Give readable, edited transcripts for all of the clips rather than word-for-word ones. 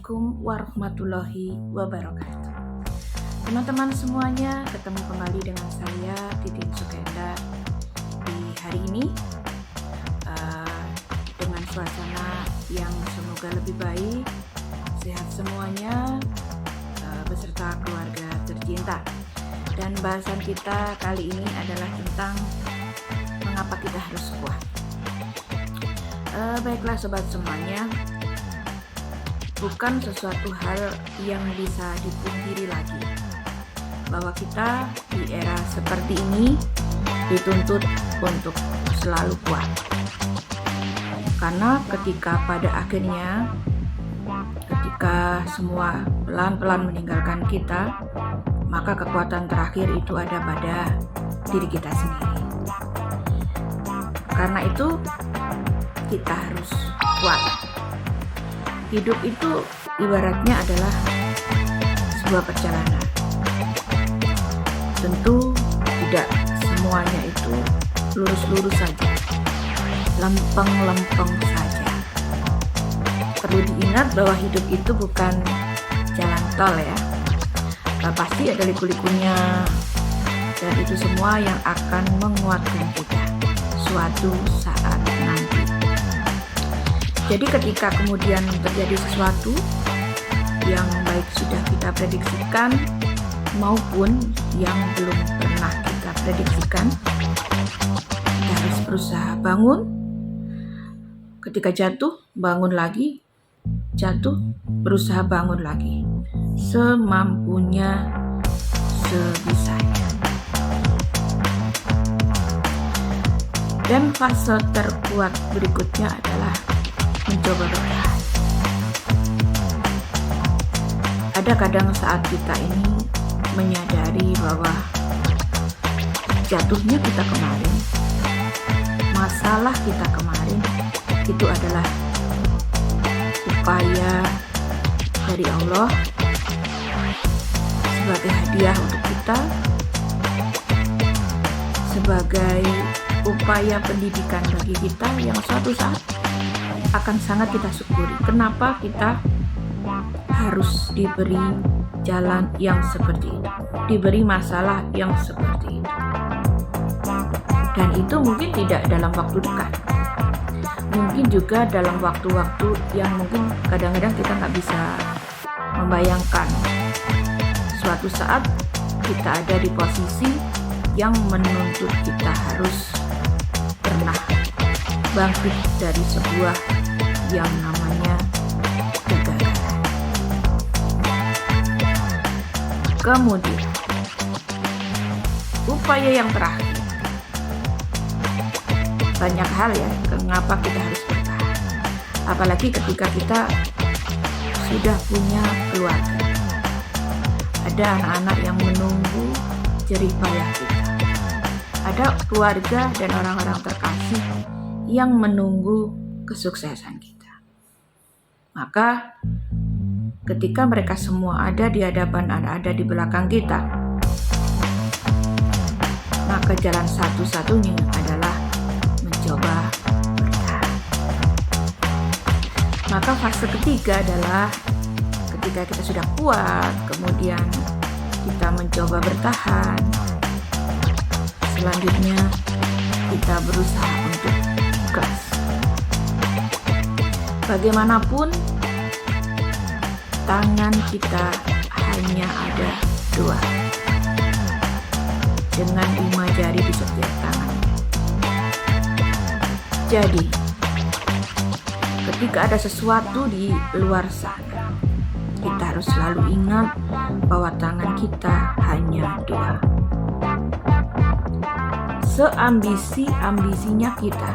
Assalamualaikum warahmatullahi wabarakatuh. Teman-teman semuanya, ketemu kembali dengan saya Titin Sukenda di hari ini dengan suasana yang semoga lebih baik, sehat semuanya beserta keluarga tercinta. Dan bahasan kita kali ini adalah tentang mengapa kita harus kuat. Baiklah sobat semuanya, bukan sesuatu hal yang bisa dipungkiri lagi bahwa kita di era seperti ini dituntut untuk selalu kuat. Karena ketika semua pelan-pelan meninggalkan kita, maka kekuatan terakhir itu ada pada diri kita sendiri. Karena itu kita harus kuat. Hidup itu ibaratnya adalah sebuah perjalanan. Tentu tidak semuanya itu lurus-lurus saja, lempeng-lempeng saja. Perlu diingat bahwa hidup itu bukan jalan tol ya. Pasti ada liku-likunya, dan itu semua yang akan menguatkan kita suatu saat nanti. Jadi ketika kemudian terjadi sesuatu yang baik sudah kita prediksikan maupun yang belum pernah kita prediksikan, kita harus berusaha bangun. Ketika jatuh, bangun lagi. Jatuh, berusaha bangun lagi. Semampunya, sebisanya. Dan fase terkuat berikutnya adalah mencoba bertahan. Ada kadang saat kita ini menyadari bahwa jatuhnya kita kemarin, masalah kita kemarin itu adalah upaya dari Allah sebagai hadiah untuk kita, sebagai upaya pendidikan bagi kita yang suatu saat akan sangat kita syukuri. Kenapa kita harus diberi jalan yang seperti itu, diberi masalah yang seperti itu, dan itu mungkin tidak dalam waktu dekat, mungkin juga dalam waktu-waktu yang mungkin kadang-kadang kita nggak bisa membayangkan. Suatu saat kita ada di posisi yang menuntut kita harus pernah bangkit dari sebuah yang namanya kegagalan. Kemudian upaya yang terakhir, banyak hal ya kenapa kita harus bertahan, apalagi ketika kita sudah punya keluarga, ada anak-anak yang menunggu jerih payah kita, ada keluarga dan orang-orang terkasih yang menunggu kesuksesan kita. Maka ketika mereka semua ada di hadapan, ada di belakang kita, maka jalan satu-satunya adalah mencoba bertahan. Maka fase ketiga adalah ketika kita sudah kuat, kemudian kita mencoba bertahan. Selanjutnya kita berusaha untuk keras. Bagaimanapun, tangan kita hanya ada dua, dengan 5 jari di setiap tangan. Jadi, ketika ada sesuatu di luar sana, kita harus selalu ingat bahwa tangan kita hanya dua. Seambisi-ambisinya kita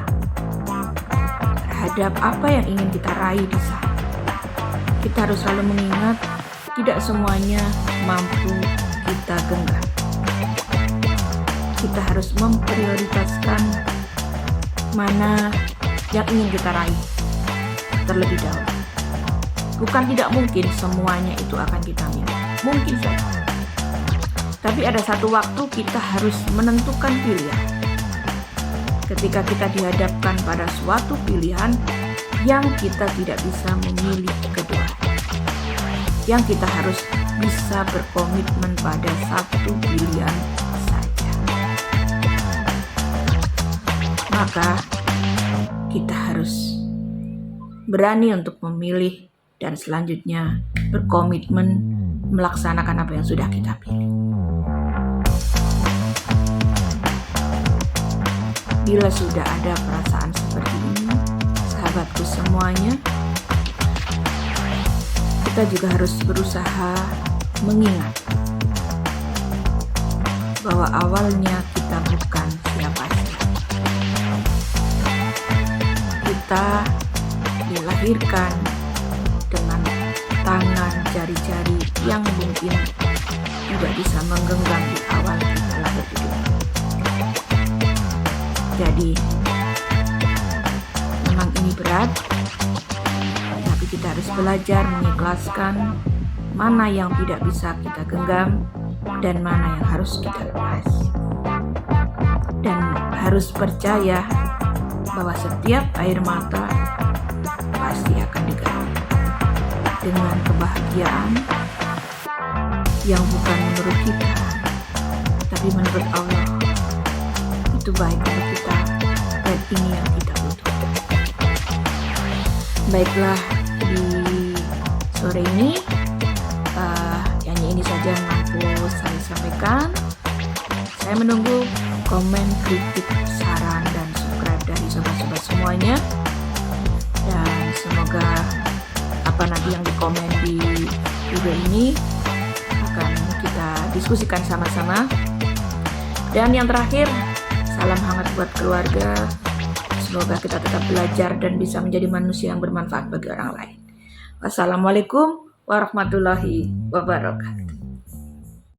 terhadap apa yang ingin kita raih di sana, kita harus selalu mengingat tidak semuanya mampu kita genggam. Kita harus memprioritaskan mana yang ingin kita raih terlebih dahulu. Bukan tidak mungkin semuanya itu akan kita milih, mungkin saja. Tapi ada satu waktu kita harus menentukan pilihan. Ketika kita dihadapkan pada suatu pilihan yang kita tidak bisa memilih kedua, yang kita harus bisa berkomitmen pada satu pilihan saja. Maka kita harus berani untuk memilih dan selanjutnya berkomitmen melaksanakan apa yang sudah kita pilih. Bila sudah ada perasaan seperti ini, sahabatku semuanya, kita juga harus berusaha mengingat bahwa awalnya kita bukan siapa-siapa. Kita dilahirkan dengan tangan jari-jari yang mungkin tidak bisa menggenggam di awal kita lahir di dunia. Jadi memang ini berat, tapi kita harus belajar mengikhlaskan mana yang tidak bisa kita genggam dan mana yang harus kita lepas. Dan harus percaya bahwa setiap air mata pasti akan diganti dengan kebahagiaan yang bukan menurut kita, tapi menurut Allah itu baik untuk kita, dan ini yang kita butuhkan. Baiklah, di sore ini hanya ini saja yang mampu saya sampaikan. Saya menunggu komen, kritik, saran, dan subscribe dari sobat-sobat semuanya, dan semoga apa nanti yang dikomen di video ini akan kita diskusikan sama-sama. Dan yang terakhir, salam hangat buat keluarga. Semoga kita tetap belajar dan bisa menjadi manusia yang bermanfaat bagi orang lain. Wassalamualaikum warahmatullahi wabarakatuh.